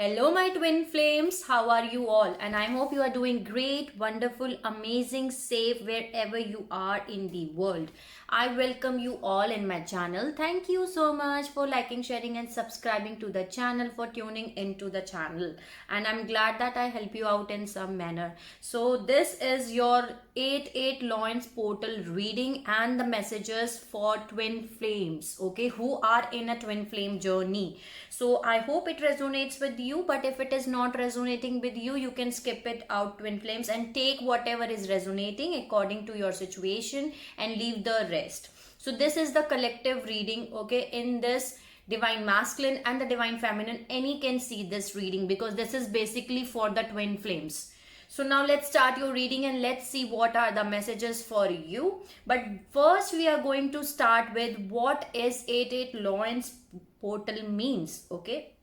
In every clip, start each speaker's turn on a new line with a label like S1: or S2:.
S1: Hello, my twin flames. How are you all? And I hope you are doing great, wonderful, amazing, safe wherever you are in the world. I welcome you all in my channel. Thank you so much for liking, sharing, and subscribing to the channel, for tuning into the channel. And I'm glad that I help you out in some manner. So, this is your 8 Loins portal reading and the messages for twin flames, okay, who are in a twin flame journey. So, I hope it resonates with you, but if it is not resonating with you, you can skip it out, twin flames, and take whatever is resonating according to your situation and leave the rest. So this is the collective reading, okay. In this, divine masculine and the divine feminine, any can see this reading because this is basically for the twin flames. So now let's start your reading and let's see what are the messages for you. But first we are going to start with what is 8 Loins portal means, okay.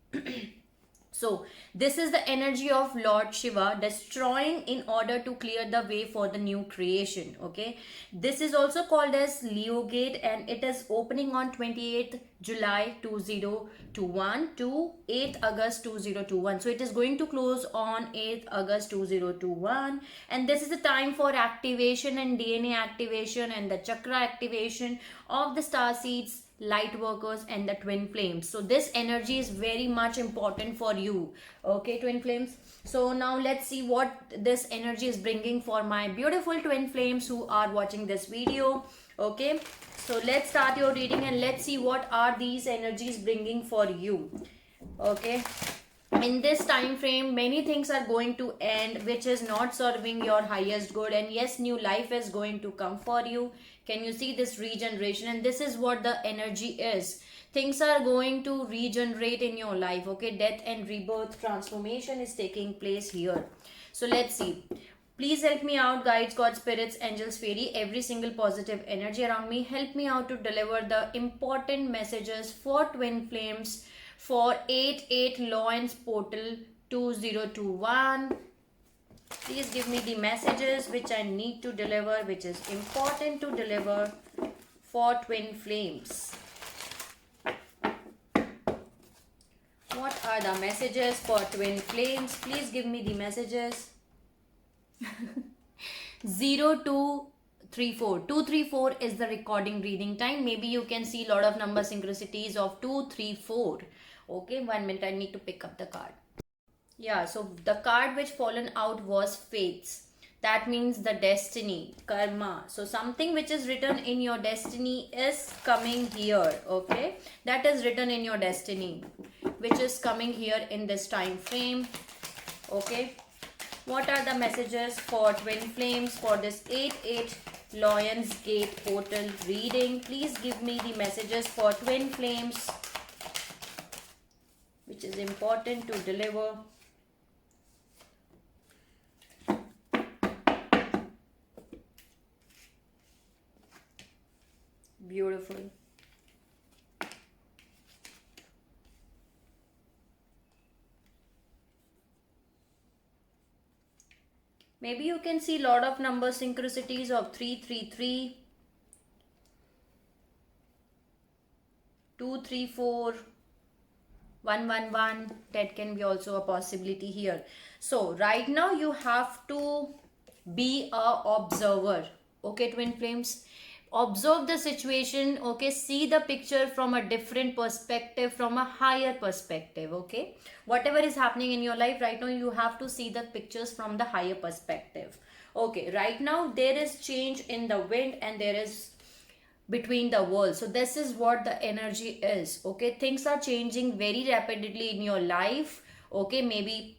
S1: So this is the energy of Lord Shiva destroying in order to clear the way for the new creation, okay. This is also called as Leo Gate, and it is opening on 28th July 2021 to 8th August 2021. So it is going to close on 8th August 2021, and this is the time for activation and DNA activation and the chakra activation of the star seeds, light workers, and the twin flames. So this energy is very much important for you, okay, twin flames. So now let's see what this energy is bringing for my beautiful twin flames who are watching this video, okay. So let's start your reading and let's see what are these energies bringing for you, okay. In this time frame, many things are going to end which is not serving your highest good, and yes, new life is going to come for you. Can you see this regeneration? And this is what the energy is. Things are going to regenerate in your life, okay. Death and rebirth transformation is taking place here. So let's see. Please help me out, guides, God, spirits, angels, fairy, every single positive energy around me. Help me out to deliver the important messages for twin flames for 8 Loins portal 2021. Please give me the messages which I need to deliver, which is important to deliver for twin flames. What are the messages for twin flames? Please give me the messages. 0234. 234 is the recording reading time. Maybe you can see a lot of number synchronicities of 234. Okay, 1 minute, I need to pick up the card. Yeah, so the card which fallen out was fates. That means the destiny, karma. So something which is written in your destiny is coming here, okay. That is written in your destiny, which is coming here in this time frame, okay. What are the messages for twin flames for this 8 Loins Gate portal reading? Please give me the messages for twin flames, which is important to deliver. Beautiful. Maybe you can see a lot of number synchronicities of 333, 234, 111. That can be also a possibility here. So right now you have to be a observer, okay, twin flames. Observe the situation, okay. See the picture from a different perspective, from a higher perspective, okay. Whatever is happening in your life right now, you have to see the pictures from the higher perspective, okay. Right now there is change in the wind and there is between the worlds. So this is what the energy is, okay. Things are changing very rapidly in your life, okay. Maybe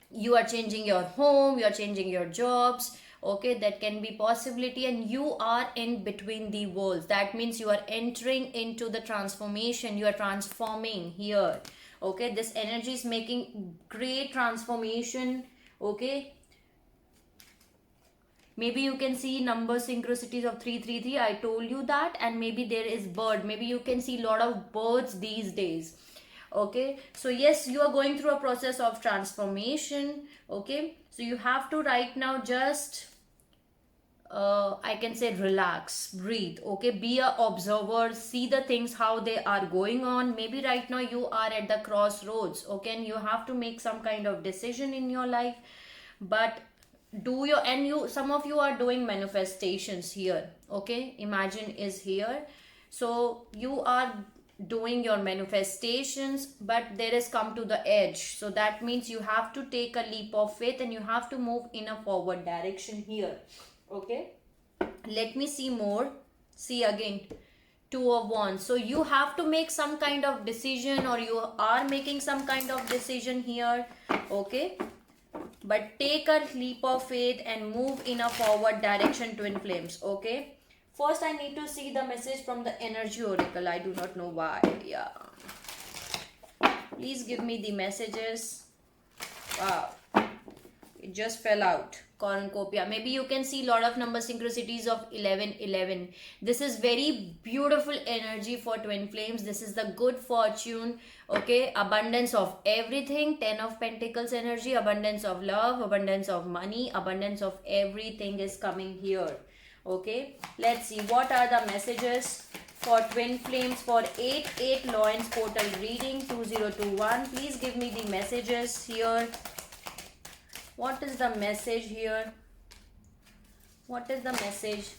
S1: you are changing your home, you are changing your jobs, okay. That can be possibility, and you are in between the worlds. That means you are entering into the transformation, you are transforming here, okay. This energy is making great transformation, okay. Maybe you can see number synchronicities of 333. I told you that. And maybe there is bird. Maybe you can see a lot of birds these days, okay. So yes, you are going through a process of transformation, okay. So you have to right now just I can say relax, breathe, okay? Be a observer, see the things how they are going on. Maybe right now you are at the crossroads, okay? And you have to make some kind of decision in your life. But do your, and you, some of you are doing manifestations here, okay? Imagine is here. So you are doing your manifestations, but there is come to the edge. So that means you have to take a leap of faith and you have to move in a forward direction here, okay? Let me see more. See again, two of wands. So you have to make some kind of decision, or you are making some kind of decision here, okay? But take a leap of faith and move in a forward direction, twin flames, okay? First I need to see the message from the energy oracle. I do not know why. Yeah, please give me the messages. Wow, it just fell out. Cornucopia. Maybe you can see a lot of number synchronicities of 1111. This is very beautiful energy for twin flames. This is the good fortune, okay? Abundance of everything. 10 of pentacles energy, abundance of love, abundance of money, abundance of everything is coming here, okay? Let's see what are the messages for twin flames for 8/8 Lions portal reading 2021. Please give me the messages here. What is the message here? What is the message?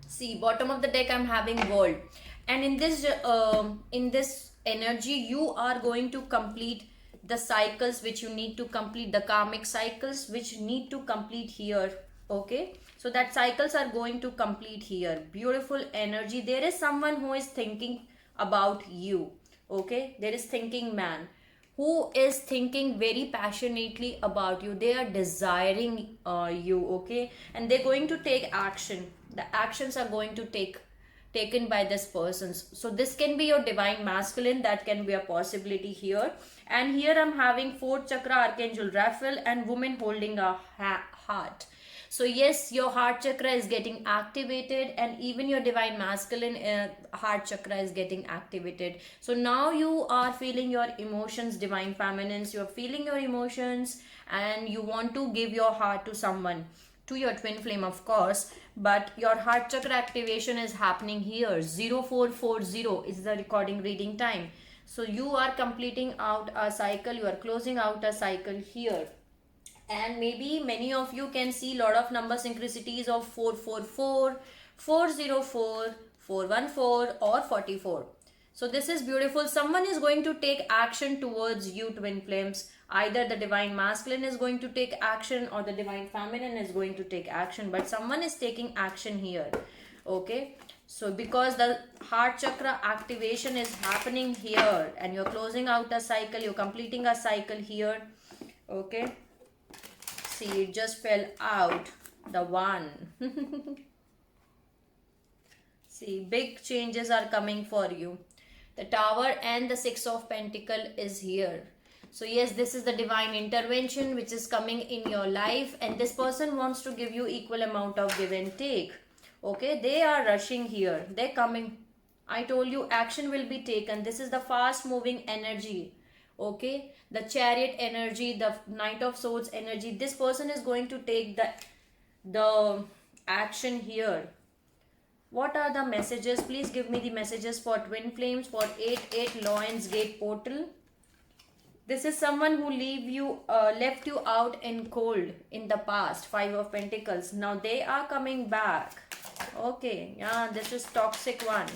S1: See, bottom of the deck I'm having world, and in this energy you are going to complete the cycles which you need to complete, the karmic cycles which need to complete here, okay? So that cycles are going to complete here. Beautiful energy. There is someone who is thinking about you, okay? There is thinking man who is thinking very passionately about you. They are desiring you, okay? And they're going to take action. The actions are going to taken by this persons. So this can be your divine masculine. That can be a possibility here. And here I'm having 4th chakra, Archangel Raphael, and woman holding a heart. So yes, your heart chakra is getting activated, and even your divine masculine heart chakra is getting activated. So now you are feeling your emotions, divine feminines. You are feeling your emotions and you want to give your heart to someone, to your twin flame of course. But your heart chakra activation is happening here. 0440 is the recording reading time. So you are completing out a cycle. You are closing out a cycle here. And maybe many of you can see lot of number synchronicities of 444, 404, 414 or 44. So this is beautiful. Someone is going to take action towards you, twin flames. Either the divine masculine is going to take action or the divine feminine is going to take action, but someone is taking action here, okay? So because the heart chakra activation is happening here and you're closing out a cycle, you're completing a cycle here, okay? See, it just fell out, the one. See, big changes are coming for you. The tower and the 6 of pentacle is here. So yes, this is the divine intervention which is coming in your life, and this person wants to give you equal amount of give and take, okay? They are rushing here. They're coming. I told you action will be taken. This is the fast moving energy, okay? The chariot energy, the knight of swords energy. This person is going to take the action here. What are the messages? Please give me the messages for twin flames for 8/8 Lions Gate portal. This is someone who left you out in cold in the past. 5 of pentacles. Now they are coming back, okay? Yeah, this is toxic one.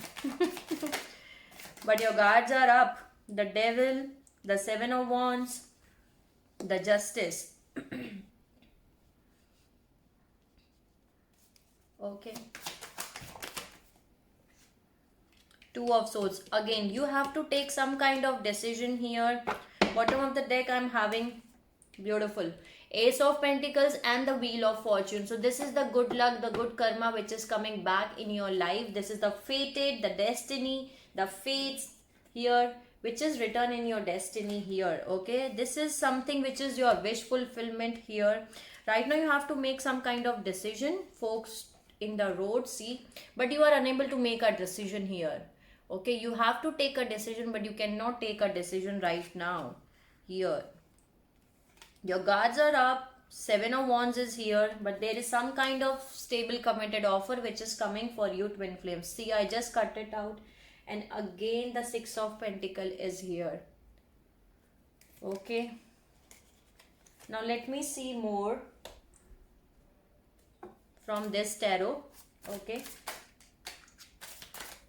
S1: But your guards are up. The devil, the 7 of wands, the justice. Okay, 2 of swords. Again, you have to take some kind of decision here. Bottom of the deck I'm having beautiful Ace of Pentacles and the Wheel of Fortune. So this is the good luck, the good karma which is coming back in your life. This is the fated, the destiny, the fates here which is written in your destiny here, okay? This is something which is your wish fulfillment here. Right now you have to make some kind of decision, folks in the road, see, but you are unable to make a decision here, okay? You have to take a decision, but you cannot take a decision right now here. Your guards are up. Seven of Wands is here, but there is some kind of stable committed offer which is coming for you, twin flames. See, I just cut it out, and again the Six of Pentacle is here. Okay, now let me see more from this tarot. Okay,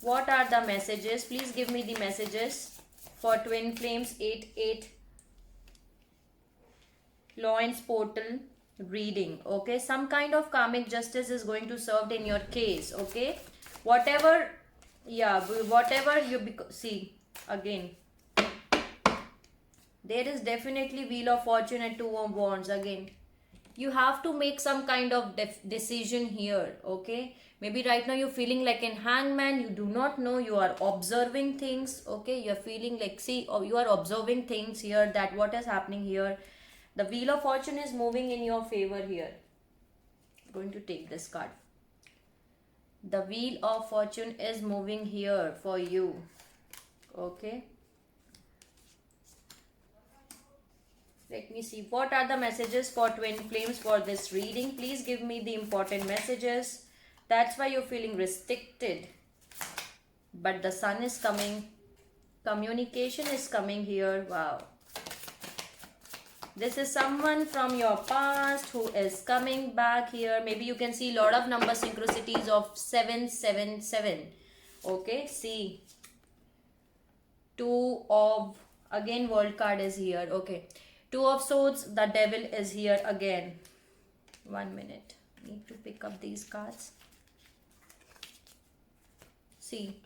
S1: what are the messages? Please give me the messages for twin flames 8-8 Lawrence portal reading. Okay, some kind of karmic justice is going to served in your case. Okay, whatever, yeah, whatever you see, again there is definitely Wheel of Fortune and Two of Wands. Again, you have to make some kind of decision here. Okay, maybe right now you're feeling like an hangman, you do not know, you are observing things. Okay, you're feeling like, see, or you are observing things here, that what is happening here. The Wheel of Fortune is moving in your favor here. I'm going to take this card. The Wheel of Fortune is moving here for you. Okay. Let me see. What are the messages for twin flames for this reading? Please give me the important messages. That's why you're feeling restricted. But the sun is coming. Communication is coming here. Wow. This is someone from your past who is coming back here. Maybe you can see a lot of number synchronicities of 777. Okay, see. Two of, again World card is here. Okay. Two of Swords, the Devil is here again. 1 minute. Need to pick up these cards. See.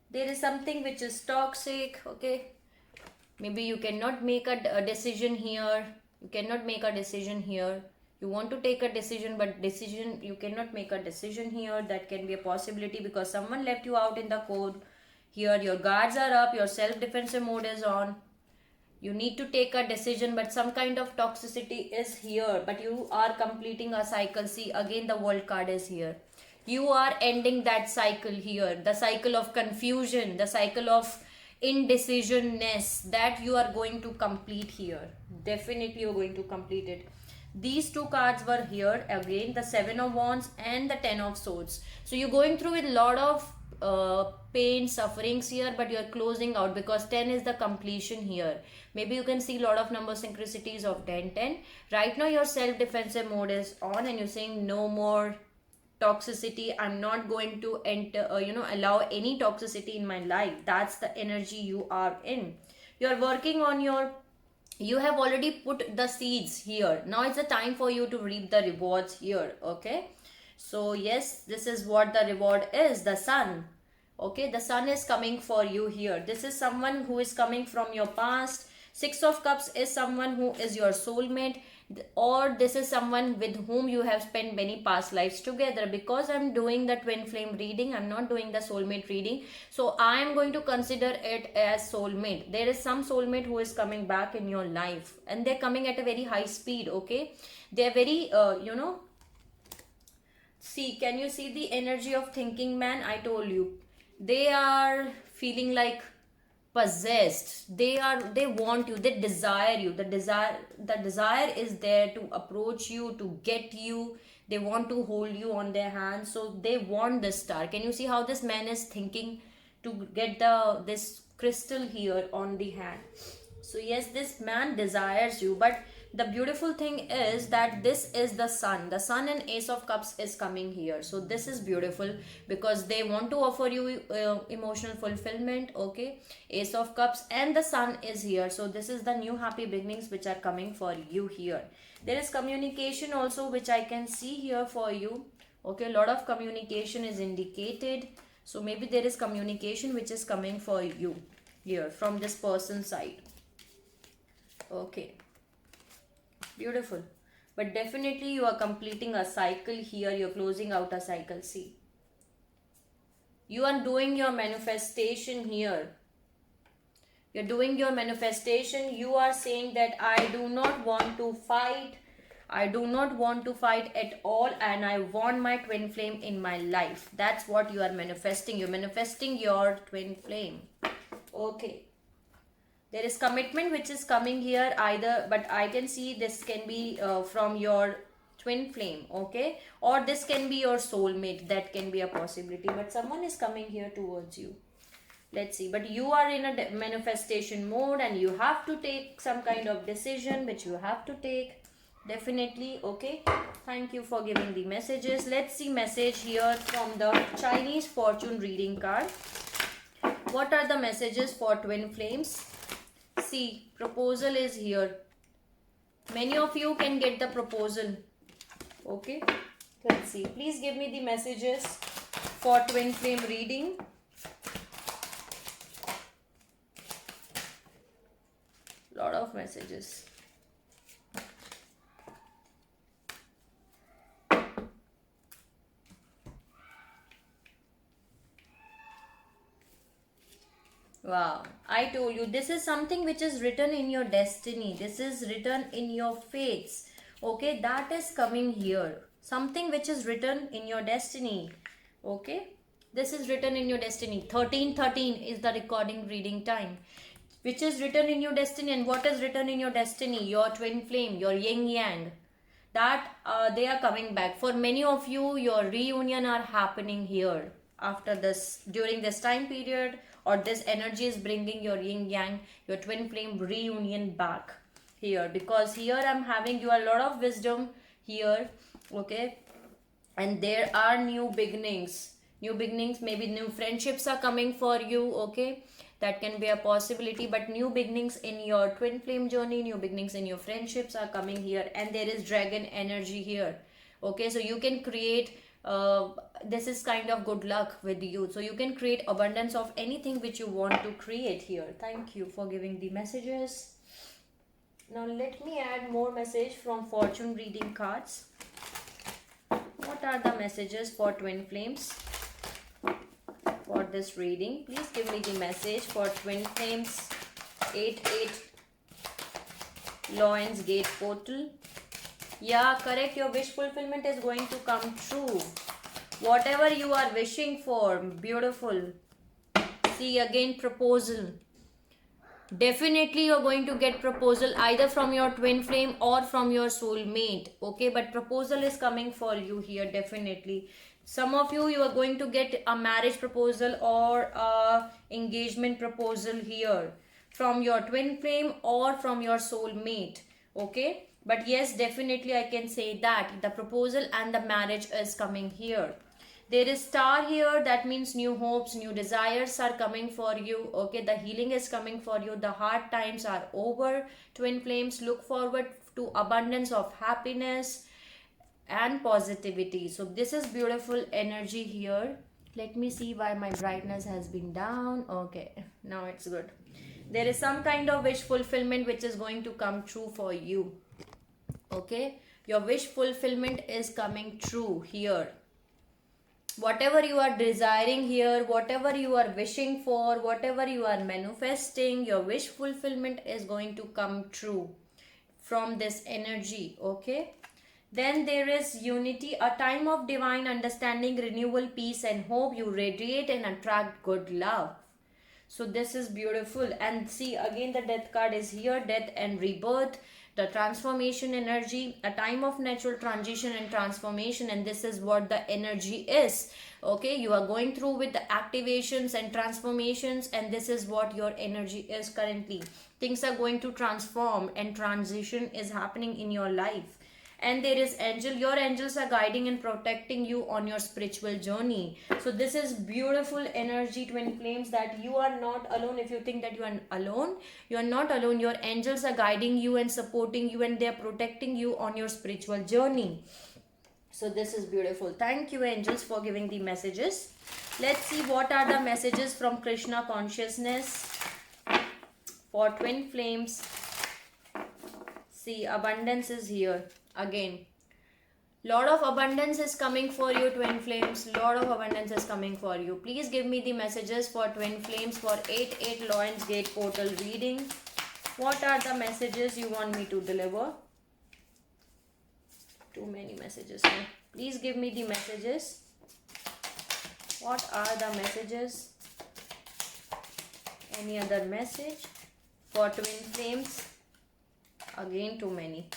S1: There is something which is toxic. Okay. Maybe you cannot make a decision here. You cannot make a decision here. You want to take a decision, but you cannot make a decision here. That can be a possibility because someone left you out in the cold. Here your guards are up. Your self-defensive mode is on. You need to take a decision, but some kind of toxicity is here. But you are completing a cycle. See, again the World card is here. You are ending that cycle here. The cycle of confusion. The cycle of indecisionness that you are going to complete here. Definitely you're going to complete it. These two cards were here again, the Seven of Wands and the Ten of Swords. So you're going through with a lot of pain, sufferings here, but you're closing out because 10 is the completion here. Maybe you can see a lot of number synchronicities of 10. Right now your self-defensive mode is on and you're saying no more toxicity. I'm not going to enter allow any toxicity in my life. That's the energy you are in. You're working on you have already put the seeds here. Now it's the time for you to reap the rewards here. Okay, so yes, this is what the reward is, the sun. Okay, the sun is coming for you here. This is someone who is coming from your past. Six of Cups is someone who is your soulmate, or this is someone with whom you have spent many past lives together. Because I'm doing the twin flame reading, I'm not doing the soulmate reading, so I'm going to consider it as soulmate. There is some soulmate who is coming back in your life, and they're coming at a very high speed. Okay, they're very see, can you see the energy of thinking man? I told you, they are feeling like possessed. They want you, they desire you. The desire is there to approach you, to get you. They want to hold you on their hands, so they want this star. Can you see how this man is thinking to get this crystal here on the hand? So yes, this man desires you, but the beautiful thing is that this is the sun. The sun and Ace of Cups is coming here. So this is beautiful because they want to offer you emotional fulfillment. Okay, Ace of Cups and the sun is here. So this is the new happy beginnings which are coming for you here. There is communication also which I can see here for you. Okay, a lot of communication is indicated. So maybe there is communication which is coming for you here from this person's side. Okay, beautiful. But definitely you are completing a cycle here. You're closing out a cycle. See, you are doing your manifestation here. You're doing your manifestation. You are saying that I do not want to fight. I do not want to fight at all, and I want my twin flame in my life. That's what you are manifesting. You're manifesting your twin flame. Okay. There is commitment which is coming here either, but I can see this can be from your twin flame, okay, or this can be your soulmate. That can be a possibility, but someone is coming here towards you. Let's see, but you are in a manifestation mode and you have to take some kind of decision which you have to take, definitely. Okay, thank you for giving the messages. Let's see message here from the Chinese fortune reading card. What are the messages for twin flames? See, proposal is here. Many of you can get the proposal. Okay, let's see. Please give me the messages for twin flame reading. Lot of messages. Wow, I told you, this is something which is written in your destiny. This is written in your fates. Okay, that is coming here. Something which is written in your destiny. Okay, this is written in your destiny. 1313 is the recording reading time. Which is written in your destiny, and what is written in your destiny? Your twin flame, your yin yang. That they are coming back. For many of you, your reunion are happening here after this, during this time period, or this energy is bringing your yin yang, your twin flame reunion back here, because here I'm having you a lot of wisdom here. Okay, and there are new beginnings, maybe new friendships are coming for you. Okay, that can be a possibility, but new beginnings in your twin flame journey, new beginnings in your friendships are coming here, and there is dragon energy here. Okay, so you can create this is kind of good luck with you, so you can create abundance of anything which you want to create here. Thank you for giving the messages. Now let me add more message from fortune reading cards. What are the messages for twin flames for this reading? Please give me the message for twin flames. 88 Lions Gate portal. Yeah, correct. Your wish fulfillment is going to come true. Whatever you are wishing for, beautiful. See again, proposal. Definitely you're going to get proposal either from your twin flame or from your soulmate. Okay, but proposal is coming for you here, definitely. Some of you are going to get a marriage proposal or a engagement proposal here from your twin flame or from your soulmate. Okay, but yes, definitely I can say that the proposal and the marriage is coming here. There is star here, that means new hopes, new desires are coming for you. Okay, the healing is coming for you. The hard times are over. Twin flames, look forward to abundance of happiness and positivity. So this is beautiful energy here. Let me see why my brightness has been down. Okay, now it's good. There is some kind of wish fulfillment which is going to come true for you. Okay, your wish fulfillment is coming true here. Whatever you are desiring here, whatever you are wishing for, whatever you are manifesting, your wish fulfillment is going to come true from this energy. Okay, then there is unity, a time of divine understanding, renewal, peace and hope. You radiate and attract good love. So this is beautiful. And see again, the death card is here, death and rebirth, the transformation energy, a time of natural transition and transformation, and this is what the energy is. Okay, you are going through with the activations and transformations, and this is what your energy is currently. Things are going to transform and transition is happening in your life. And there is angel, your angels are guiding and protecting you on your spiritual journey. So this is beautiful energy, twin flames, that you are not alone. If you think that you are alone, you are not alone. Your angels are guiding you and supporting you, and they are protecting you on your spiritual journey. So this is beautiful. Thank you, angels, for giving the messages. Let's see what are the messages from Krishna consciousness for twin flames. See, abundance is here. Again, lot of abundance is coming for you, twin flames. Lot of abundance is coming for you. Please give me the messages for twin flames for 88 Lions Gate portal reading. What are the messages you want me to deliver? Too many messages here. Please give me the messages. What are the messages? Any other message for twin flames. Again too many.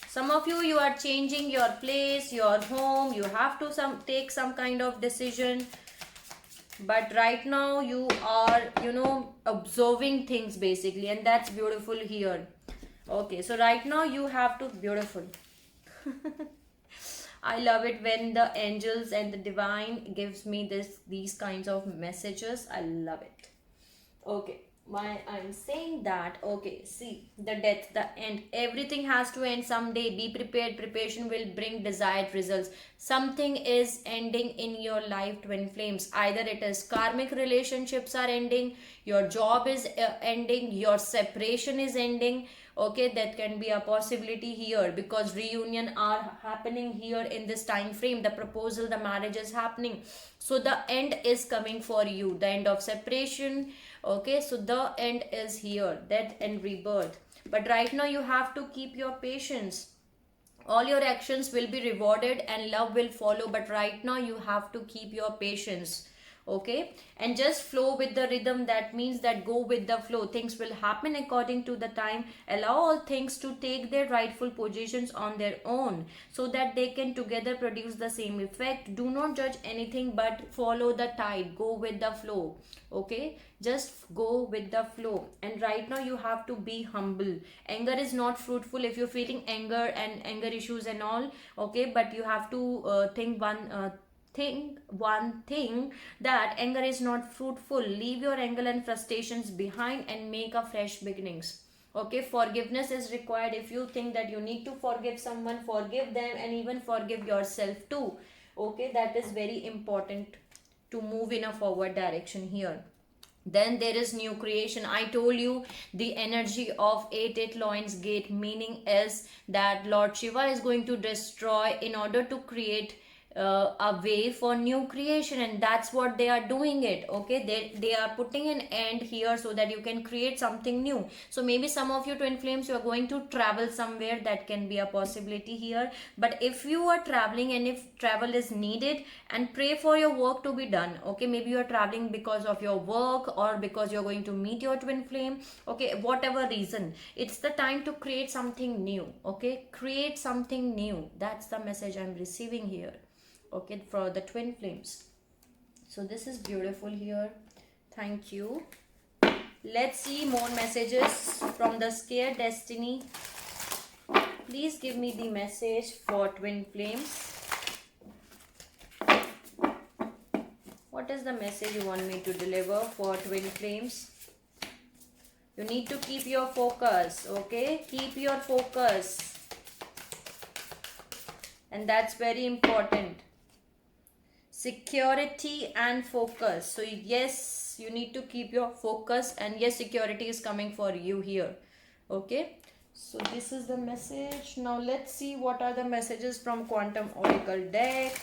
S1: Some of you are changing your place, your home. You have to take some kind of decision. But right now you are, observing things basically, and that's beautiful here. Okay, so right now you have to, beautiful. I love it when the angels and the divine gives me these kinds of messages. I love it. Okay, why I'm saying that, okay, see, the death, the end, everything has to end someday. Be prepared. Preparation will bring desired results. Something is ending in your life, twin flames. Either it is karmic relationships are ending, your job is ending, your separation is ending. Okay, that can be a possibility here, because reunion are happening here in this time frame. The proposal, the marriage is happening, so the end is coming for you, the end of separation. Okay, so the end is here, death and rebirth. But right now you have to keep your patience. All your actions will be rewarded and love will follow, but right now you have to keep your patience. Okay, and just flow with the rhythm. That means that go with the flow. Things will happen according to the time. Allow all things to take their rightful positions on their own, so that they can together produce the same effect. Do not judge anything, but follow the tide. Go with the flow. Okay, just go with the flow. And right now you have to be humble. Anger is not fruitful. If you're feeling anger and anger issues and all, okay, but you have to think one thing, that anger is not fruitful. Leave your anger and frustrations behind and make a fresh beginnings. Okay, forgiveness is required. If you think that you need to forgive someone, forgive them, and even forgive yourself too. Okay, that is very important to move in a forward direction here. Then there is new creation. I told you the energy of 8 loins gate, meaning is that Lord Shiva is going to destroy in order to create a way for new creation, and that's what they are doing it. Okay, they are putting an end here so that you can create something new. So maybe some of you twin flames, you are going to travel somewhere. That can be a possibility here. But if you are traveling and if travel is needed, and pray for your work to be done. Okay, maybe you are traveling because of your work or because you're going to meet your twin flame. Okay, whatever reason, it's the time to create something new. Okay, create something new. That's the message I'm receiving here. Okay, for the twin flames. So this is beautiful here. Thank you. Let's see more messages from the scared destiny. Please give me the message for twin flames. What is the message you want me to deliver for twin flames? You need to keep your focus. Okay, keep your focus, and that's very important. Security and focus. So yes, you need to keep your focus, and yes, security is coming for you here. Okay, so this is the message. Now let's see what are the messages from Quantum Oracle deck.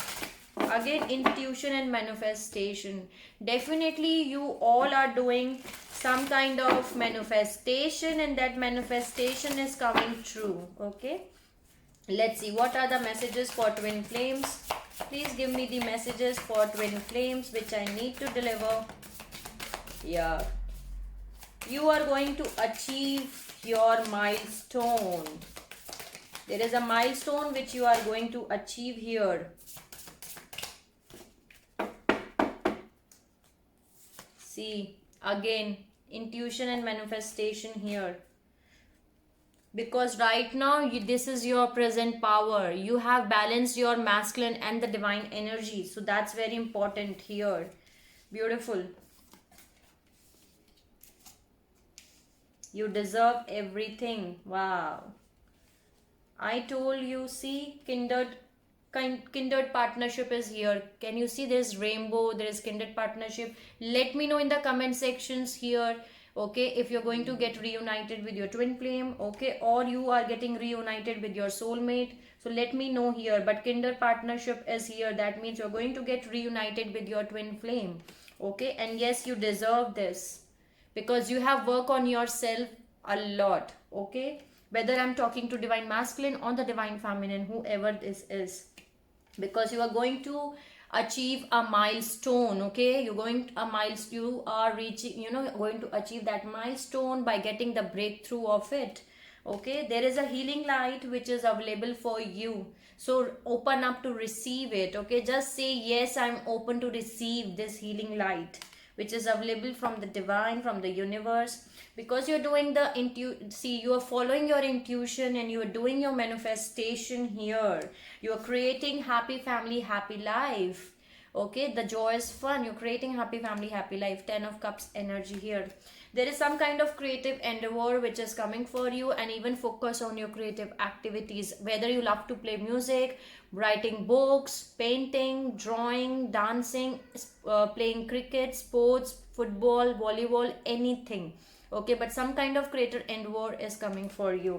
S1: Again, intuition and manifestation. Definitely you all are doing some kind of manifestation, and that manifestation is coming true. Okay, let's see what are the messages for twin flames. Please give me the messages for twin flames which I need to deliver. Yeah, you are going to achieve your milestone. There is a milestone which you are going to achieve here. See, again, intuition and manifestation here. Because right now, this is your present power. You have balanced your masculine and the divine energy. So that's very important here. Beautiful. You deserve everything. Wow. I told you, see, kindred partnership is here. Can you see this rainbow? There is kindred partnership. Let me know in the comment sections here. Okay, if you're going to get reunited with your twin flame, okay, or you are getting reunited with your soulmate, so let me know here. But kindred partnership is here. That means you're going to get reunited with your twin flame. Okay, and yes, you deserve this because you have worked on yourself a lot. Okay, whether I'm talking to divine masculine or the divine feminine, whoever this is, because you are going to achieve a milestone. Okay, you're going a milestone, you are reaching, going to achieve that milestone by getting the breakthrough of it. Okay, there is a healing light which is available for you, so open up to receive it. Okay, just say yes, I'm open to receive this healing light which is available from the divine, from the universe, because you're doing the see, you are following your intuition and you are doing your manifestation here. You are creating happy family, happy life. Okay, the joy is fun, you're creating happy family, happy life. 10 of cups energy here. There is some kind of creative endeavor which is coming for you, and even focus on your creative activities, whether you love to play music, writing books, painting, drawing, dancing, playing cricket, sports, football, volleyball, anything. Okay, but some kind of creative endeavor is coming for you.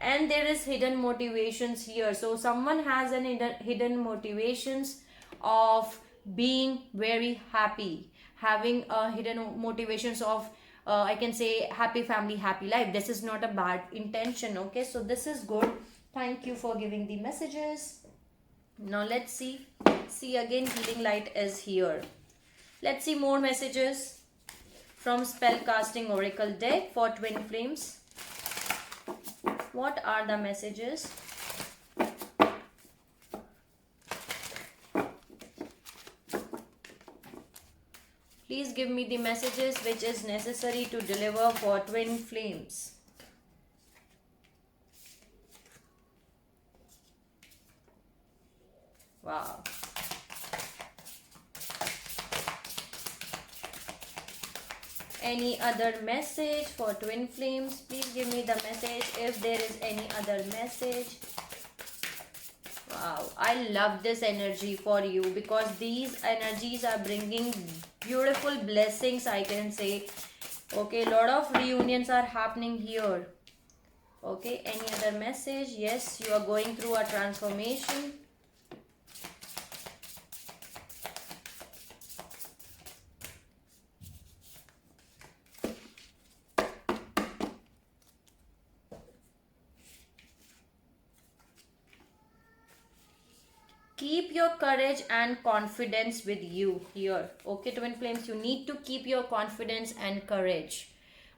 S1: And there is hidden motivations here, so someone has an hidden motivations of being very happy, having a hidden motivations of I can say happy family, happy life. This is not a bad intention. Okay, so this is good. Thank you for giving the messages. Now let's see again, healing light is here. Let's see more messages from spell casting oracle deck for twin flames. What are the messages? Please give me the messages which is necessary to deliver for twin flames. Wow. Any other message for twin flames? Please give me the message if there is any other message. Wow, I love this energy for you, because these energies are bringing beautiful blessings, I can say. Okay, lot of reunions are happening here. Okay, any other message? Yes, you are going through a transformation. Keep your courage and confidence with you here. Okay, twin flames, you need to keep your confidence and courage.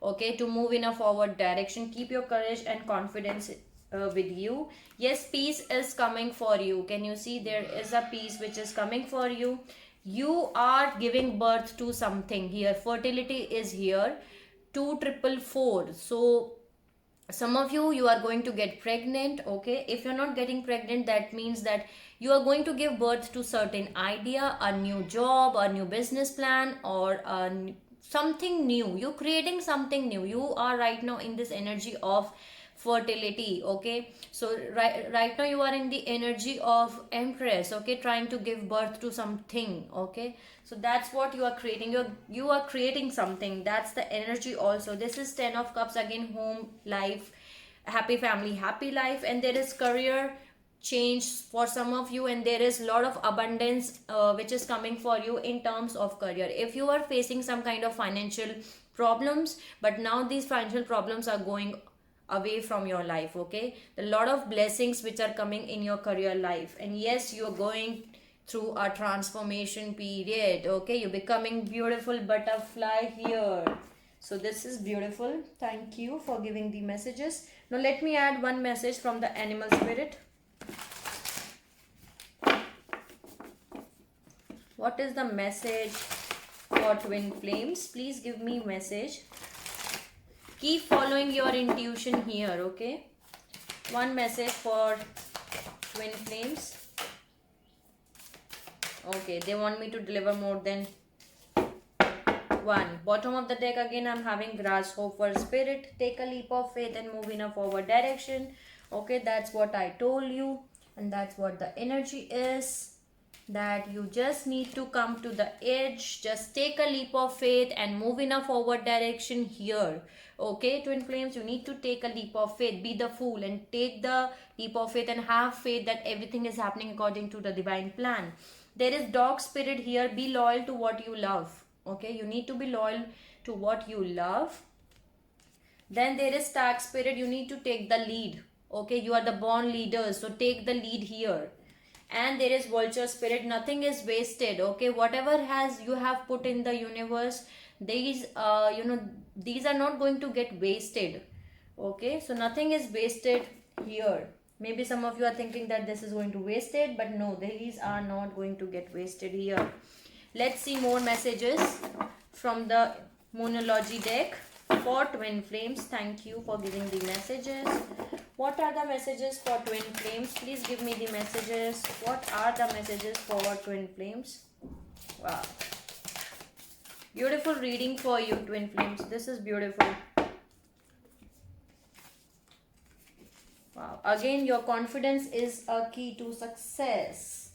S1: Okay, to move in a forward direction, keep your courage and confidence with you. Yes, peace is coming for you. Can you see there is a peace which is coming for you? You are giving birth to something here. Fertility is here. 2444. So some of you are going to get pregnant. Okay, if you're not getting pregnant, that means that you are going to give birth to certain idea, a new job, a new business plan, or something new. You're creating something new. You are right now in this energy of fertility. Okay, so right now you are in the energy of empress. Okay, trying to give birth to something. Okay, so that's what you are creating. You are creating something. That's the energy also. This is 10 of cups again, home life, happy family, happy life. And there is career change for some of you, and there is a lot of abundance which is coming for you in terms of career. If you are facing some kind of financial problems, but now these financial problems are going away from your life. Okay, a lot of blessings which are coming in your career life. And yes, you're going through a transformation period. Okay, you're becoming beautiful butterfly here. So this is beautiful. Thank you for giving the messages. Now let me add one message from the animal spirit. What is the message for twin flames? Please give me message. Keep following your intuition here. Okay, one message for twin flames. Okay, they want me to deliver more than one. Bottom of the deck again, I'm having grasshopper spirit. Take a leap of faith and move in a forward direction. Okay, that's what I told you, and that's what the energy is, that you just need to come to the edge. Just take a leap of faith and move in a forward direction here. Okay, twin flames, you need to take a leap of faith. Be the fool and take the leap of faith and have faith that everything is happening according to the divine plan. There is dog spirit here. Be loyal to what you love. Okay, you need to be loyal to what you love. Then there is stag spirit. You need to take the lead. Okay, you are the born leaders, so take the lead here. and there is vulture spirit. Nothing is wasted, okay? Whatever has you have put in the universe, these these are not going to get wasted, okay? So nothing is wasted here. Maybe some of you are thinking that this is going to waste it, but no, these are not going to get wasted here. Let's see more messages from the Moonology deck for twin flames. Thank you for giving the messages. What are the messages for twin flames? Please give me the messages. What are the messages for twin flames? Wow. Beautiful reading for you, twin flames. This is beautiful. Wow. Again, your confidence is a key to success.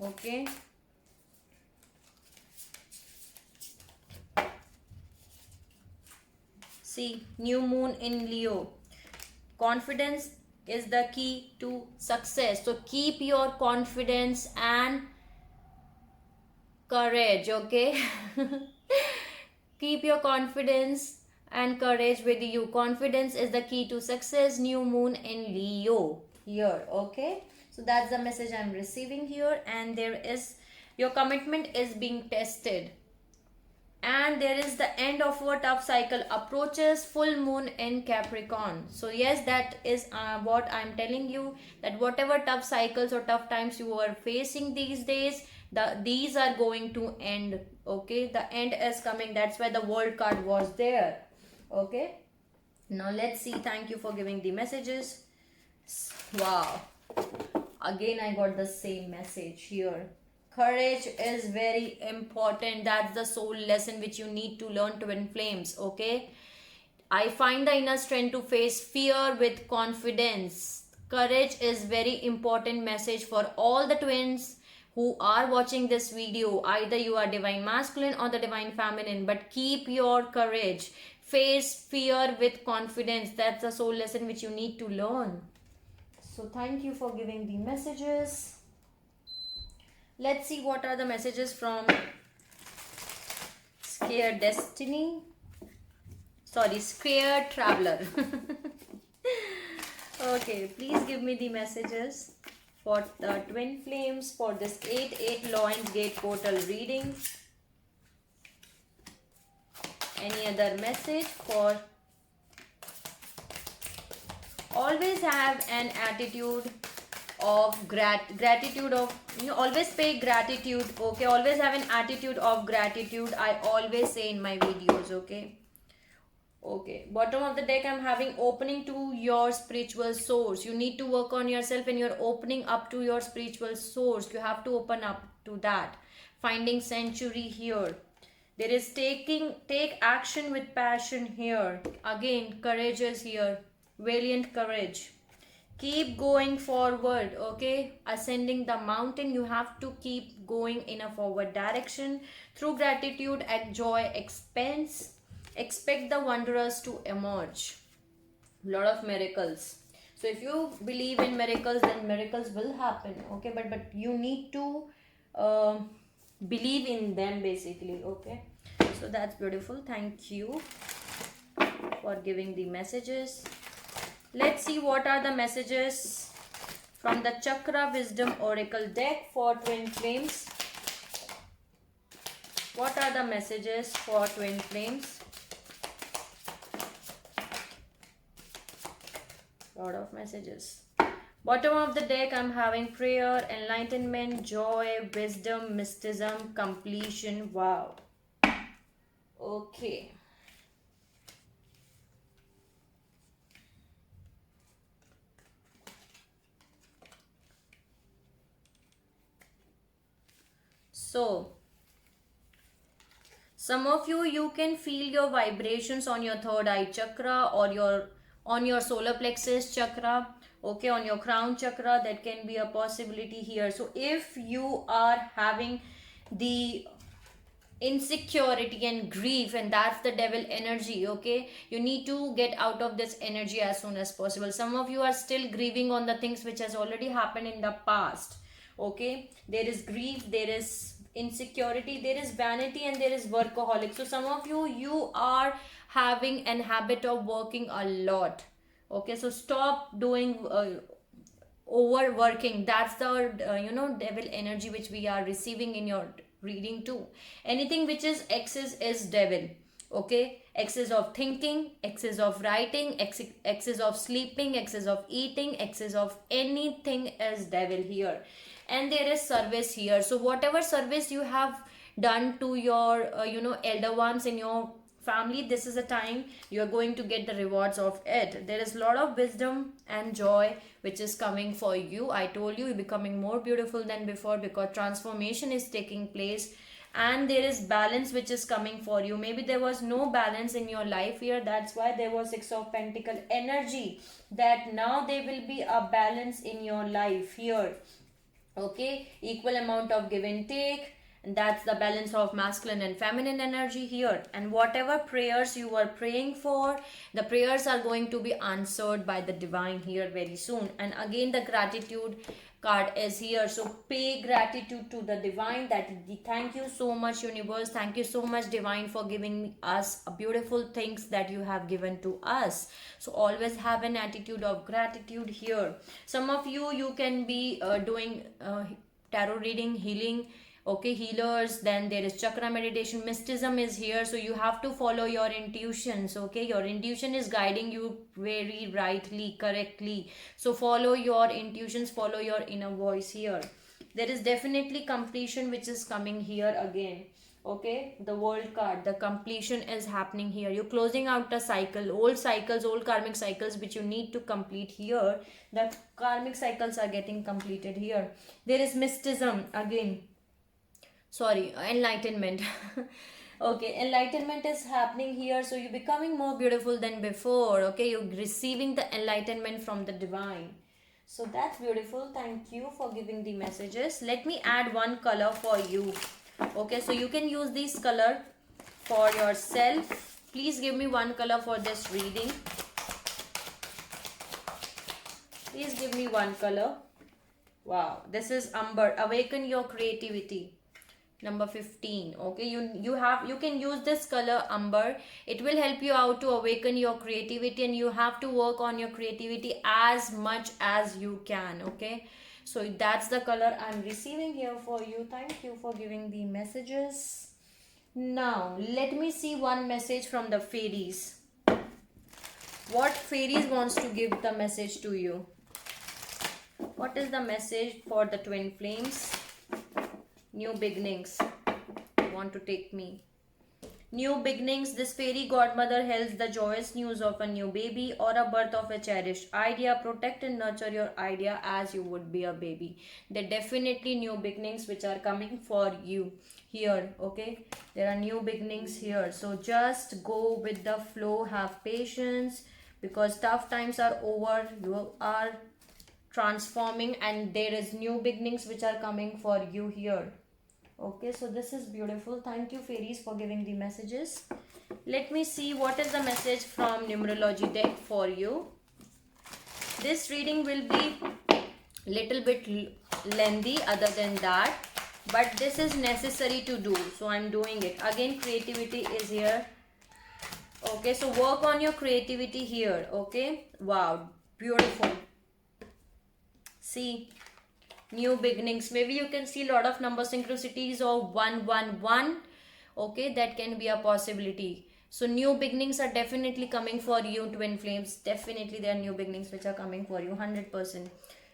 S1: Okay. See, new moon in Leo. Confidence is the key to success. So keep your confidence and courage, okay? Keep your confidence and courage with you. Confidence is the key to success. New moon in Leo here, okay? So that's the message I'm receiving here, and there is your commitment is being tested. And there is the end of a tough cycle approaches, full moon in Capricorn. So yes, that is what I'm telling you, that whatever tough cycles or tough times you are facing these days, these are going to end, okay? The end is coming. That's why the world card was there, okay? Now let's see. Thank you for giving the messages. Wow, again I got the same message here. Courage is very important. That's the soul lesson which you need to learn, twin flames, okay? I find the inner strength to face fear with confidence. Courage is very important message for all the twins who are watching this video. Either you are divine masculine or the divine feminine, but keep your courage. Face fear with confidence. That's the soul lesson which you need to learn. So thank you for giving the messages. Let's see what are the messages from Scared Destiny. Sorry, Scared Traveler. Okay, please give me the messages for the twin flames for this 8-8 Lions Gate portal reading. Any other message for... Always have an attitude of gratitude of, always pay gratitude, okay? Always have an attitude of gratitude, I always say in my videos, okay? Okay, bottom of the deck I'm having opening to your spiritual source. You need to work on yourself and you're opening up to your spiritual source. You have to open up to that. Finding sanctuary here. There is take action with passion here. Again, courage is here. Valiant courage. Keep going forward, okay? Ascending the mountain, you have to keep going in a forward direction. Through gratitude and joy, expect the wondrous to emerge. Lot of miracles. So if you believe in miracles, then miracles will happen, okay? But you need to believe in them, basically, okay? So that's beautiful. Thank you for giving the messages. Let's see what are the messages from the Chakra Wisdom Oracle deck for twin flames. What are the messages for twin flames? Lot of messages. Bottom of the deck I'm having prayer, enlightenment, joy, wisdom, mysticism, completion. Wow. Okay. So, some of you can feel your vibrations on your third eye chakra or on your solar plexus chakra, okay, on your crown chakra. That can be a possibility here. So, if you are having the insecurity and grief, and that's the devil energy, okay, you need to get out of this energy as soon as possible. Some of you are still grieving on the things which has already happened in the past, okay? There is grief, there is insecurity, there is vanity, and there is workaholic. So some of you are having an habit of working a lot, okay? So stop doing overworking. That's the devil energy which we are receiving in your reading too. Anything which is excess is devil. Okay, excess of thinking, excess of writing, excess of sleeping, excess of eating, excess of anything is devil here. And there is service here. So whatever service you have done to your elder ones in your family, this is a time you are going to get the rewards of it. There is a lot of wisdom and joy which is coming for you. I told you, you're becoming more beautiful than before because transformation is taking place. And there is balance which is coming for you. Maybe there was no balance in your life here, that's why there was Six of Pentacle energy, that now there will be a balance in your life here. Okay, equal amount of give and take, and that's the balance of masculine and feminine energy here. And whatever prayers you were praying for, the prayers are going to be answered by the divine here very soon. And again the gratitude card is here, so pay gratitude to the divine, that thank you so much universe, thank you so much divine for giving us beautiful things that you have given to us. So always have an attitude of gratitude here. Some of you can be doing tarot reading, healing, okay, healers. Then there is chakra meditation, mysticism is here, so you have to follow your intuitions. Okay, your intuition is guiding you very rightly, correctly. So follow your intuitions, follow your inner voice here. There is definitely completion which is coming here again. Okay, the world card, the completion is happening here. You're closing out the cycle, old cycles, old karmic cycles which you need to complete here. The karmic cycles are getting completed here. There is mysticism again, sorry, enlightenment. Okay, enlightenment is happening here, so you're becoming more beautiful than before. Okay, you're receiving the enlightenment from the divine, so that's beautiful. Thank you for giving the messages. Let me add one color for you. Okay, so you can use this color for yourself. Please give me one color for this reading. Please give me one color. Wow, this is Amber. Awaken your creativity, number 15. Okay, you can use this color Amber. It will help you out to awaken your creativity, and you have to work on your creativity as much as you can. Okay, so that's the color I'm receiving here for you. Thank you for giving the messages. Now let me see one message from the fairies. What fairies wants to give the message to you? What is the message for the twin flames? New beginnings want to take me. New beginnings. This fairy godmother hails the joyous news of a new baby or a birth of a cherished idea. Protect and nurture your idea as you would be a baby. There are definitely new beginnings which are coming for you here. Okay, there are new beginnings here, so just go with the flow. Have patience because tough times are over. You are transforming and there is new beginnings which are coming for you here. Okay, so this is beautiful. Thank you fairies for giving the messages. Let me see what is the message from numerology deck for you. This reading will be little bit lengthy other than that, but this is necessary to do, so I'm doing it. Again, creativity is here. Okay, so work on your creativity here. Okay, wow, beautiful. See, new beginnings. Maybe you can see a lot of number synchronicities of 111. Okay, that can be a possibility. So new beginnings are definitely coming for you, twin flames. Definitely there are new beginnings which are coming for you, 100%.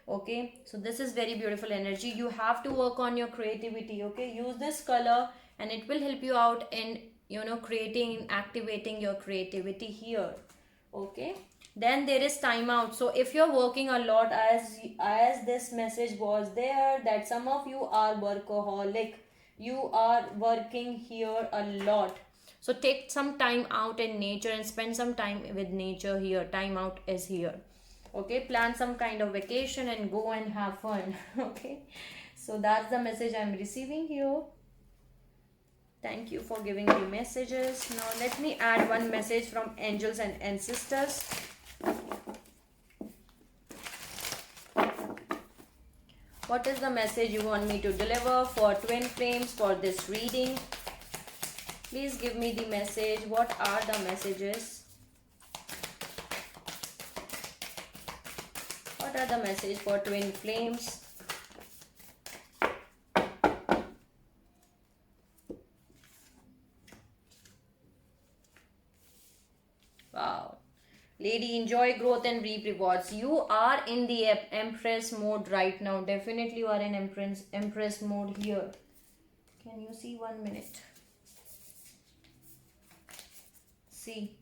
S1: Okay, so this is very beautiful energy. You have to work on your creativity. Okay, use this color and it will help you out in creating and activating your creativity here. Okay, then there is timeout. So if you're working a lot, as this message was there, that some of you are workaholic, you are working here a lot, so take some time out in nature and spend some time with nature here. Timeout is here. Okay, plan some kind of vacation and go and have fun. Okay, so that's the message I'm receiving here. Thank you for giving the messages. Now let me add one message from angels and ancestors. What is the message you want me to deliver for twin flames for this reading? Please give me the message. What are the messages? What What are the message for twin flames? Wow. Lady, enjoy growth and reap rewards. You are in the Empress mode right now. Definitely you are in Empress mode here. Can you see? 1 minute. See.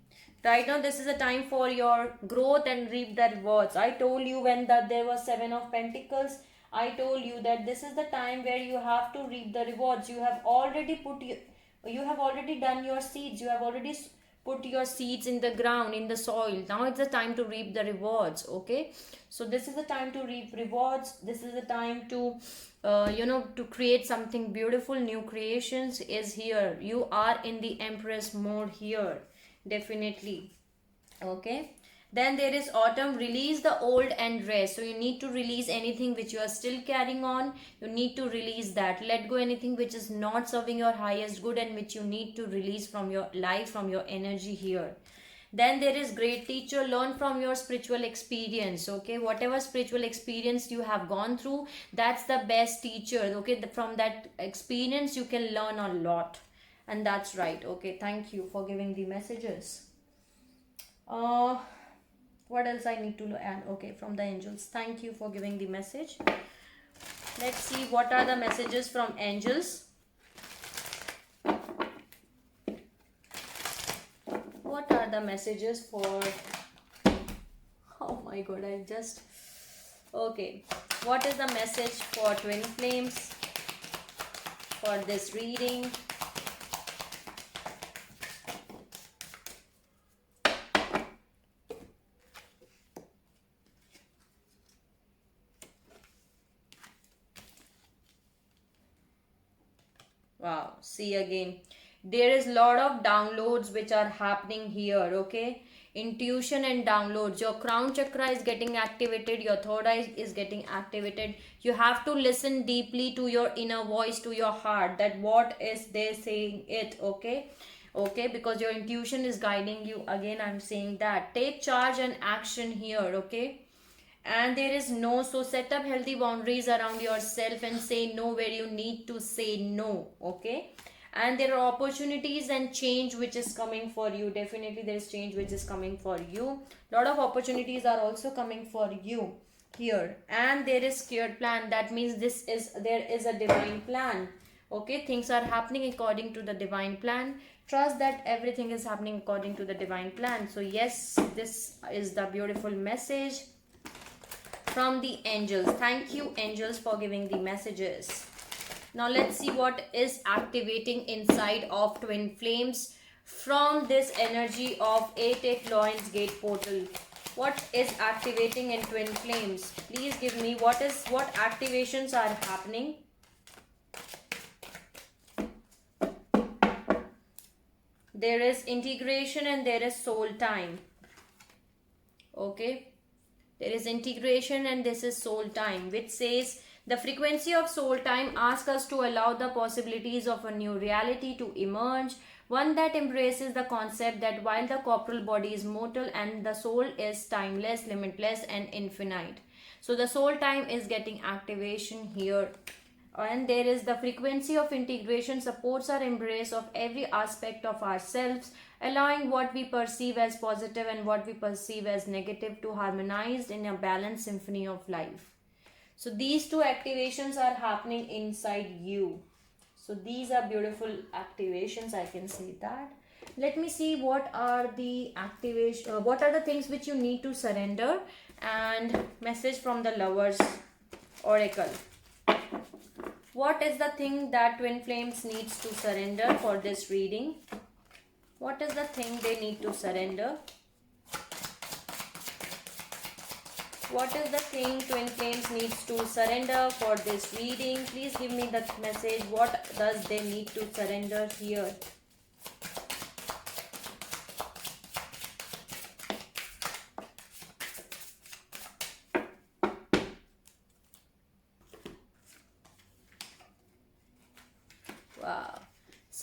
S1: Right now this is a time for your growth and reap the rewards. I told you when there was 7 of Pentacles. I told you that this is the time where you have to reap the rewards. You have already done your seeds. You have already put your seeds in the ground, in the soil. Now it's the time to reap the rewards. Okay, so this is the time to reap rewards. This is the time to to create something beautiful. New creations is here. You are in the Empress mode here, definitely. Okay, then there is autumn. Release the old and rest. So you need to release anything which you are still carrying on. You need to release that. Let go anything which is not serving your highest good and which you need to release from your life, from your energy here. Then there is great teacher. Learn from your spiritual experience. Okay, whatever spiritual experience you have gone through, that's the best teacher. Okay, from that experience you can learn a lot, and that's right. Okay, thank you for giving the messages. What else I need to add? Okay, from the angels, thank you for giving the message. Let's see what are the messages from angels. What are the messages for, oh my god, okay, what is the message for twin flames for this reading? Wow, see again. There is lot of downloads which are happening here, okay? Intuition and downloads. Your crown chakra is getting activated. Your third eye is getting activated. You have to listen deeply to your inner voice, to your heart, that what is they saying it, okay? Okay, because your intuition is guiding you. Again, I'm saying that. Take charge and action here, okay? And there is no, so set up healthy boundaries around yourself and say no where you need to say no, okay? And there are opportunities and change which is coming for you. Definitely there is change which is coming for you. Lot of opportunities are also coming for you here. And there is scared plan. That means there is a divine plan. Okay, things are happening according to the divine plan. Trust that everything is happening according to the divine plan. So yes, this is the beautiful message from the angels. Thank you, angels, for giving the messages. Now let's see what is activating inside of twin flames from this energy of 8 Lions Gate portal. What is activating in twin flames? Please give me what activations are happening. There is integration and there is soul time. Okay, there is integration and this is soul time, which says the frequency of soul time asks us to allow the possibilities of a new reality to emerge, one that embraces the concept that while the corporal body is mortal and the soul is timeless, limitless and infinite. So the soul time is getting activation here. And there is the frequency of integration supports our embrace of every aspect of ourselves, allowing what we perceive as positive and what we perceive as negative to harmonize in a balanced symphony of life. So these two activations are happening inside you. So these are beautiful activations, I can say that. Let me see what are the what are the things which you need to surrender, and message from the Lovers Oracle. What is the thing that twin flames needs to surrender for this reading? What is the thing they need to surrender? What is the thing twin flames needs to surrender for this reading? Please give me the message. What does they need to surrender here?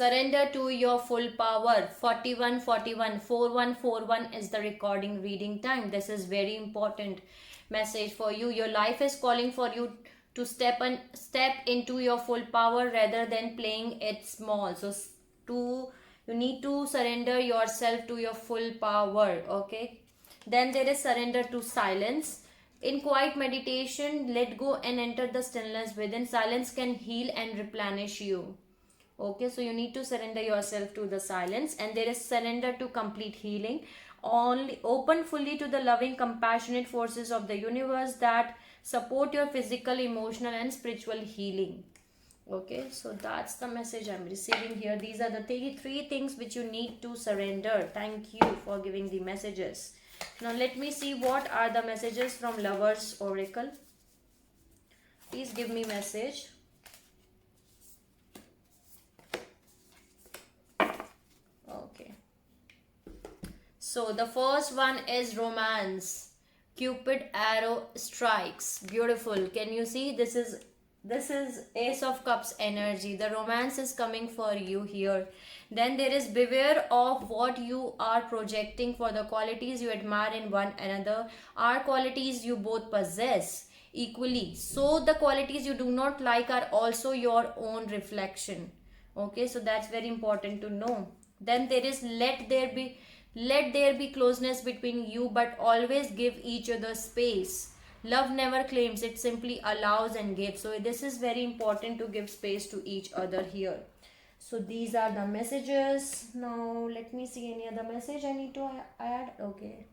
S1: Surrender to your full power. 4141 is the recording reading time. This is very important message for you. Your life is calling for you to step into your full power rather than playing it small. So you need to surrender yourself to your full power. Okay. Then there is surrender to silence. In quiet meditation, let go and enter the stillness within. Silence can heal and replenish you. Okay, so you need to surrender yourself to the silence. And there is surrender to complete healing. Only open fully to the loving, compassionate forces of the universe that support your physical, emotional, and spiritual healing. Okay, so that's the message I'm receiving here. These are the three things which you need to surrender. Thank you for giving the messages. Now let me see what are the messages from Lovers Oracle. Please give me message. Okay. So the first one is romance. Cupid arrow strikes. Beautiful. Can you see? This is Ace of Cups energy. The romance is coming for you here. Then there is beware of what you are projecting, for the qualities you admire in one another are qualities you both possess equally. So the qualities you do not like are also your own reflection. Okay, so that's very important to know. Then there is let there be closeness between you, but always give each other space. Love never claims, it simply allows and gives. So this is very important to give space to each other here. So these are the messages. Now let me see any other message I need to add. Okay.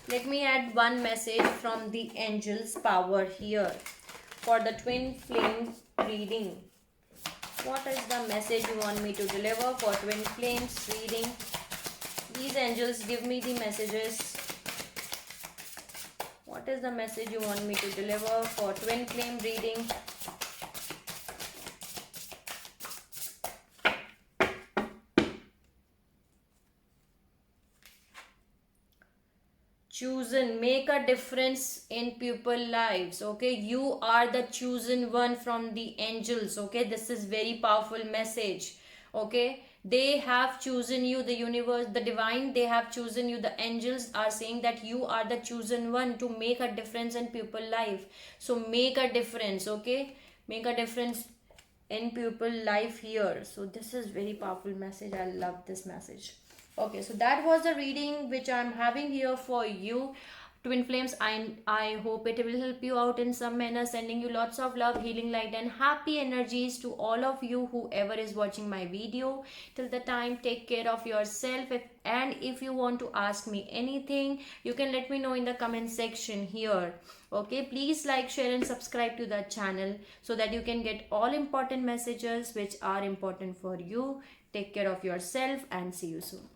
S1: Let me add one message from the Angel's Power here for the twin flame reading. What is the message you want me to deliver for twin flames reading? These angels, give me the messages. What is the message you want me to deliver for twin flame reading? Chosen, make a difference in people lives. Okay, you are the chosen one from the angels. Okay, this is very powerful message. Okay, they have chosen you, the universe, the divine, they have chosen you. The angels are saying that you are the chosen one to make a difference in people life. So make a difference. Okay, make a difference in people life here. So this is very powerful message. I love this message. Okay, so that was the reading which I'm having here for you, twin flames. I hope it will help you out in some manner. Sending you lots of love, healing light, and happy energies to all of you, whoever is watching my video. Till the time, take care of yourself. And if you want to ask me anything, you can let me know in the comment section here. Okay, please like, share, and subscribe to the channel so that you can get all important messages which are important for you. Take care of yourself and see you soon.